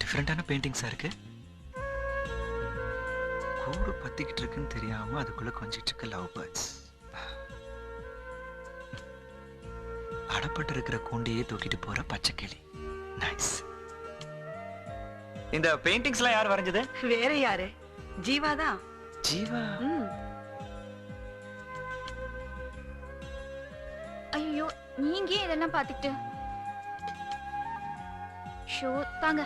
டிஃப்ரெண்டான பெயிண்டிங்ஸா இருக்கு. கூடு பத்திக்கிட்டு இருக்குன்னு தெரியாம அதுக்குள்ள கொஞ்சிட்டு இருக்க லவ் பேர்ட்ஸ். அடப்பட்டு இருக்கிற கூண்டையே தூக்கிட்டு போற பச்சைக்கிளி. நைஸ். இந்த பெயிண்டிங்ஸ்லாம் யார் வரைஞ்சது? வேற யாரு? ஜீவாதான். ஜீவா? ஐயோ, நீங்க இதெல்லாம் பாத்துக்கிட்டு ஷோ தாங்க.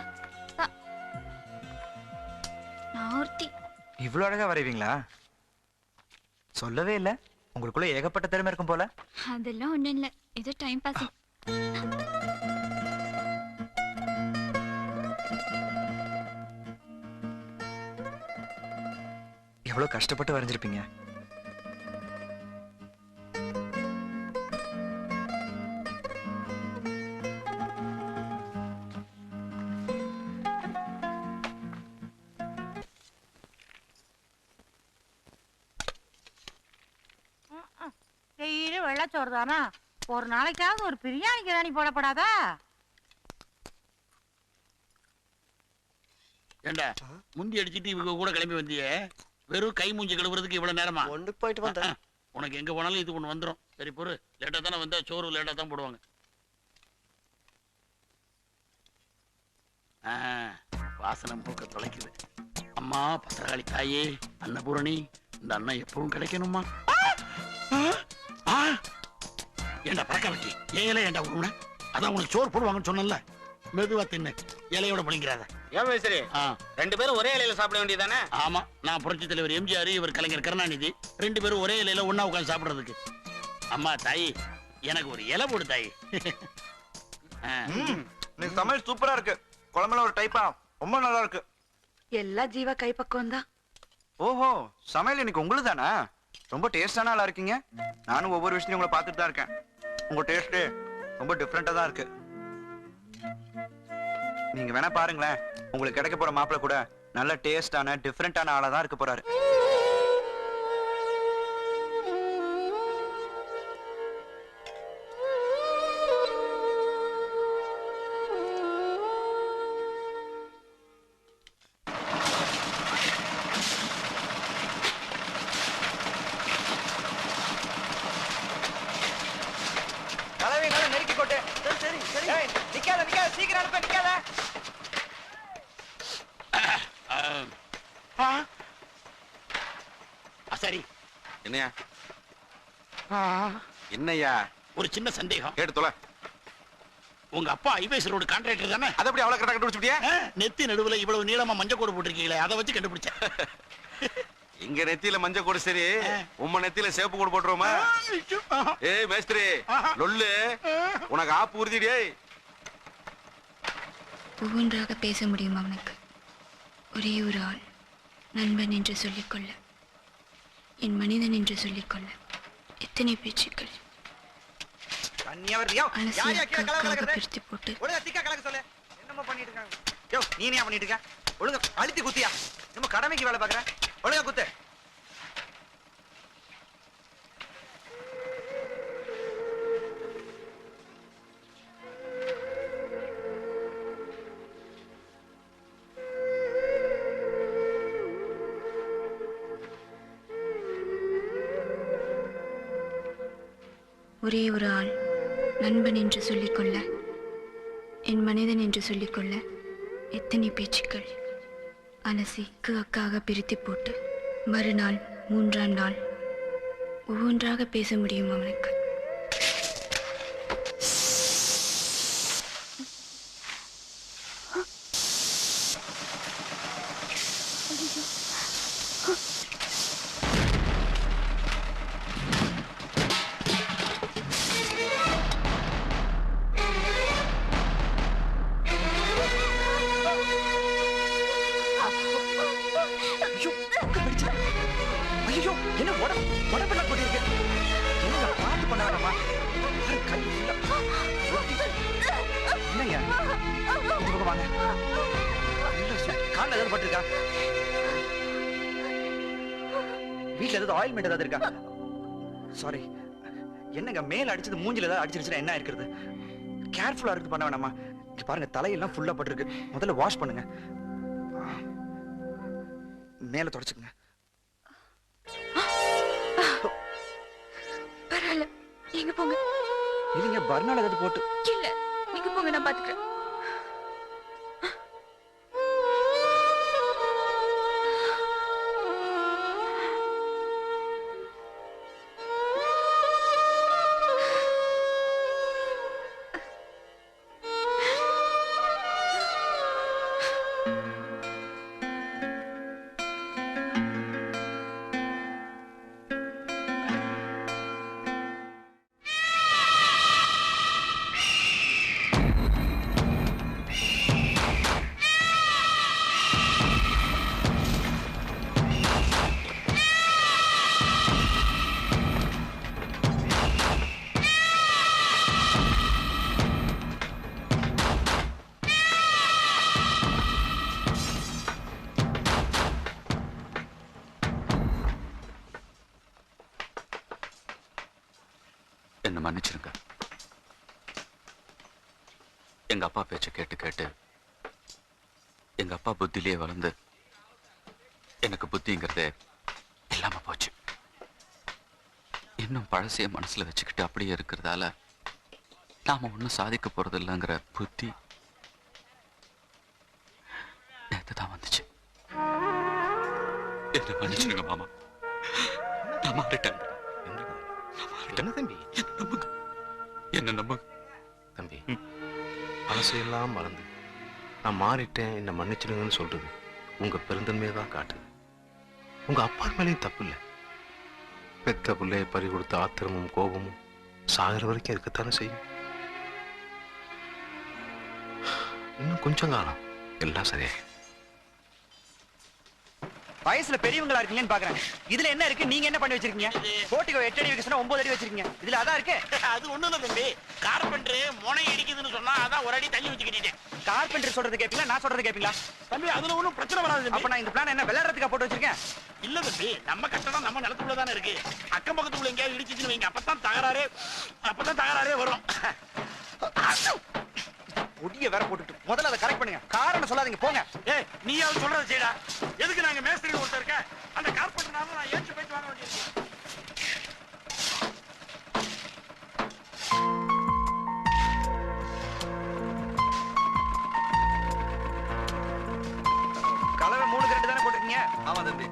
நான் ஒருத்தி. இவ்வளவு அழகா வரைவீங்களா? சொல்லவே இல்ல. உங்களுக்குள்ள ஏகப்பட்ட திறமை இருக்கும் போல. அதெல்லாம் ஒண்ணும் இல்ல, ஏதோ டைம் பாஸ். எவ்வளவு கஷ்டப்பட்டு வரைஞ்சிருப்பீங்க. வெள்ளச்சோறு தானா? ஒரு நாளைக்காவது ஒரு பிரியாணி கிராணி போடப்படாதா? ஏண்டா முந்தி அடிச்சுட்டு இவங்க கூட கிளம்பி வந்தியே, வெறும் கை மூஞ்சி கழுவுறதுக்கு இவ்வளவு நேரமா? ஒன்று போயிட்டு வந்தேன். உனக்கு எங்க போனாலும் இது ஒண்ணு வந்துடும். சரி பொறு, லேட்டா தானே வந்தா சோறு லேட்டா தான் போடுவாங்க. வாசனை மூக்க தொலைக்குது. அம்மா பத்திரகாளி தாயே, அன்னபூரணி, இந்த அண்ணன் எப்பவும் கிடைக்கணுமா? ஏண்டா பறக்க வெட்டி ஏன் ஏண்டா உருவன? அதான் உனக்கு சோறு போடுவாங்கன்னு சொன்னல, மெதுவா தின்னு, இலையோட பழிங்கிறாத. ஏன் மேஸ்திரி ரெண்டு பேரும் ஒரே இலையில சாப்பிட வேண்டியதானே? ஆமா, நான் புரட்சி தலைவர் எம்ஜிஆர், இவர் கலைஞர் கருணாநிதி, ரெண்டு பேரும் ஒரே இலையில ஒண்ணா உட்காந்து சாப்பிடுறதுக்கு. அம்மா தாயி, எனக்கு ஒரு இலை போடு தாயி. நீ சமையல் சூப்பரா இருக்கு. குழம்புல ஒரு டைப்பா ரொம்ப நல்லா இருக்கு. எல்லா ஜீவா கைப்பக்குவம் தான். ஓஹோ, சமையல் இன்னைக்கு உங்களுக்கு தானா? ரொம்ப டேஸ்டான ஆளா இருக்கீங்க. நானும் ஒவ்வொரு விஷயத்தையும் உங்களை பார்த்துட்டு தான் இருக்கேன். உங்க டேஸ்ட் ரொம்ப டிஃப்ரெண்டா தான் இருக்கு. நீங்க வேணா பாருங்களேன், உங்களுக்கு கிடைக்க போற மாப்பிள்ள கூட நல்ல டேஸ்டான டிஃப்ரெண்டான ஆளா தான் இருக்க போறாரு. நெருக்கி கொட்டு. சரி சரி, நிக்காத நிக்காத, சீக்கிரம் அனுப்ப, நிக்காத. சரி என்னையா? என்னையா? ஒரு சின்ன சந்தேகம். கேட்டு தொலை. உங்க அப்பா ஐபிஎஸ் ரோடு கான்ட்ராக்டர் தானே? அதை எப்படி அவ்வளவு கரெக்டா கண்டுபிடிச்சிட்டியா? நெத்தி நடுவுல இவ்வளவு நீளமா மஞ்சள் கோடு போட்டிருக்கீங்களே, அதை வச்சு கண்டுபிடிச்சேன். இங்க நெத்தியில மஞ்சள் கோடு சரி, உம்ம நெத்தியில சேப்பு கோடு போட்டுருவோமா? ஏய் மேஸ்திரி லொல்லு, உனக்கு ஆப்பு உறுதிடே. ஒவ்வொன்றாக பேச முடியும் அவனுக்கு. ஒரே ஒரு ஆள் நண்பன் என்று சொல்லிக்கொள்ள, என் மனிதன் என்று சொல்லிக்கொள்ள எத்தனை பேச்சுக்கள். பிரித்து போட்டு என்னமோ பண்ணிட்டு இருக்காங்க. யோ, நீ என்ன பண்ணிட்டு இருக்க? ஒழுங்கா அழுத்தி குத்தியா? நம்ம கடமைக்கு வேலை பார்க்கற. ஒழுங்கா குத்து. ஒரே ஒரு ஆள் நண்பன் என்று சொல்லிக்கொள்ள, என் மனிதன் என்று சொல்லிக்கொள்ள எத்தனை பேச்சுக்கள். அலசி அக்காக பிரித்து போட்டு மறுநாள் மூன்றாம் நாள் ஒவ்வொன்றாக பேச முடியும் அவனுக்கு. என்ன உடம்புல போட்டிருக்கு? என்ன பார்த்து பண்ண வேணாமா? என்னையா இந்த பக்கம் வாங்க. காலில் ஏதாவது பட்டிருக்கா? வீட்டுல ஏதாவது ஆயில்மெண்ட் ஏதாவது இருக்கா? சாரி. என்னங்க மேல அடிச்சது மூஞ்சில ஏதாவது அடிச்சிருச்சுன்னா என்ன இருக்கிறது? கேர்ஃபுல்லா இருக்கு, பண்ண வேணாமா? இங்க பாருங்க, தலையெல்லாம் ஃபுல்லா பட்டிருக்கு. முதல்ல வாஷ் பண்ணுங்க. மேல தொடச்சுக்குங்க. பரவாயில்ல, நீங்க போங்க. இல்லைங்க, பர்னால் ஏதாவது போட்டு. இல்ல, நீங்க போங்க, நான் பாத்துக்கிறேன். என்ன மன்னிச்சிருங்க. எங்க அப்பா பேச்ச கேட்டு கேட்டு எங்க அப்பா புத்திலேயே வளர்ந்து எனக்கு புத்திங்கிறதே இல்லாம போச்சு. இன்னும் பழசைய மனசுல வச்சுக்கிட்டு அப்படியே இருக்கிறதால நாம ஒன்னும் சாதிக்க போறது இல்லைங்கிற புத்தி நேத்து தான் வந்துச்சு. என்ன மன்னிச்சிருங்க மாமா. நான் மாறிட்டேன். என்ன தம்பி? என்ன நம்புங்க தம்பி, பழசையெல்லாம் மறந்து நான் மாறிட்டேன், என்ன மன்னிச்சிடுங்கன்னு சொல்றது உங்க பெருந்தன்மையை தான் காட்டுது. உங்க அப்பா மேலேயும் தப்பு இல்லை. பெத்த பிள்ளையை பறி கொடுத்த ஆத்திரமும் கோபமும் சாகிற வரைக்கும் இருக்கத்தானே செய்யும். இன்னும் கொஞ்சம் காலம் எல்லாம் சரியா. வயசுல பெரியவங்களா இருக்கீங்கன்னு பாக்குறேன். இதுல என்ன இருக்கு? நீங்க என்ன பண்ணி வச்சிருக்கீங்க? போட்டிக்கோ 8 அடி வைக்க சொன்னா 9 அடி வச்சிருக்கீங்க. இதுல அதான் இருக்கு. அது ஒண்ணும் இல்ல தம்பி, கார்பெண்டர் முனை அடிக்குதுன்னு சொன்னா அதான் ஒரு அடி தள்ளி வச்சுக்கிட்டேன். கார்பெண்டர் சொல்றது கேப்பீங்களா, நான் சொல்றது கேப்பீங்களா? தம்பி அதுல ஒண்ணும் பிரச்சனை வராது தம்பி. அப்ப நான் இந்த பிளான் என்ன விளையாடுறதுக்கா போட்டு வச்சிருக்கேன்? இல்ல தம்பி, நம்ம கட்டடம் நம்ம நிலத்துக்குள்ள தானே இருக்கு. அக்கம் பக்கத்துக்குள்ள எங்கேயாவது இடிச்சுன்னு வைங்க, அப்பதான் தகராறே வரும். முடிய வேற போட்டுட்டு முதல்ல அதை கரெக்ட் பண்ணுங்க. காரணம் சொல்லாதீங்க, போங்க. ஏய், நீ அது சொல்றத செய்டா. எதுக்கு நாங்க மேஸ்திரி ஒருத்தர் இருக்க, அந்த கார்பெண்டர்னால நான் ஏச்சு போயிட்டு வாங்க வேண்டியது. கலவை 3க்கு 2 தானே போட்டிருக்கீங்க? ஆமா தம்பி.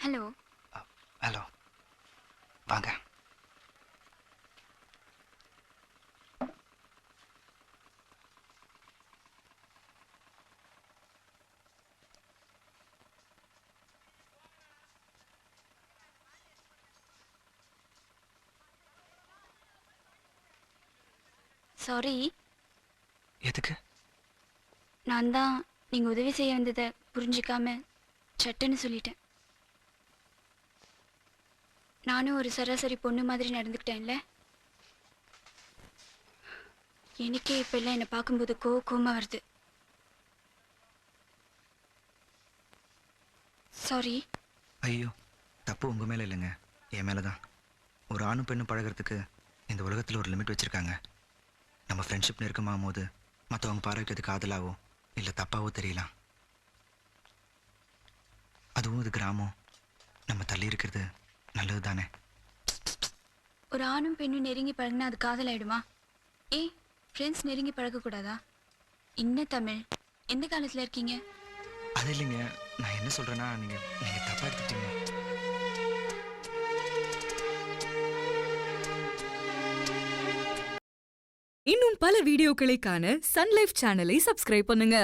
ஹலோ. ஹலோ, வாங்க. சாரி. எதுக்கு? நான் தான் நீங்க உதவி செய்ய வந்ததை புரிஞ்சுக்காம சட்டுன்னு சொல்லிட்டேன். நானும் ஒரு சராசரி பொண்ணு மாதிரி நடந்துக்கிட்டேன்ல. எனக்கே இப்ப எல்லாம் என்னை பார்க்கும்போது கோவமா வருது. சாரி. ஐயோ, தப்பு உங்க மேல இல்லைங்க, என் மேலதான். ஒரு ஆணும் பெண்ணும் பழகிறதுக்கு இந்த உலகத்துல ஒரு லிமிட் வச்சிருக்காங்க. நம்ம ஃப்ரெண்ட்ஷிப் நெருக்கமாகும் போது மற்றவங்க பார்வைக்கு அது காதலாவோ இல்லை தப்பாவோ தெரியலாம். அதுவும் இது கிராமம், நம்ம தள்ளி இருக்கிறது நல்லது தானே. ஒரு ஆணும் பெண்ணும் நெருங்கி பழகினா அது காதல் ஆயிடுமா? ஃப்ரெண்ட்ஸ் நெருங்கி பழகக்கூடாதா? இன்ன தமிழ் எந்த காலத்துல இருக்கீங்க? அது இல்லைங்க, நான் என்ன சொல்றேன்னா நீங்க தப்பா எடுத்துட்டீங்க. இன்னும் பல வீடியோக்களை காண சன் லைஃப் சேனலை சப்ஸ்கிரைப் பண்ணுங்க.